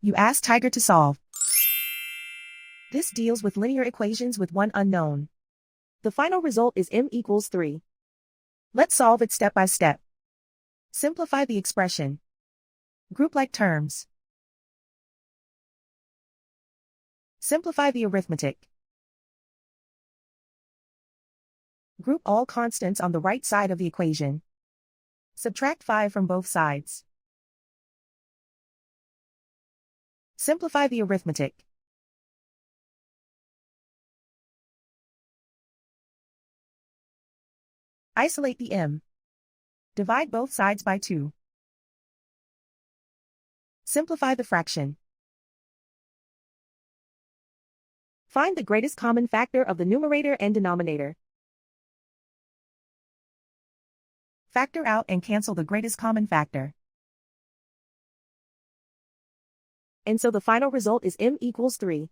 You ask Tiger to solve. This deals with linear equations with one unknown. The final result is m equals 3. Let's solve it step by step. Simplify the expression. Group like terms. Simplify the arithmetic. Group all constants on the right side of the equation. Subtract 5 from both sides. Simplify the arithmetic. Isolate the m. Divide both sides by 2. Simplify the fraction. Find the greatest common factor of the numerator and denominator. Factor out and cancel the greatest common factor. And so the final result is m equals 3.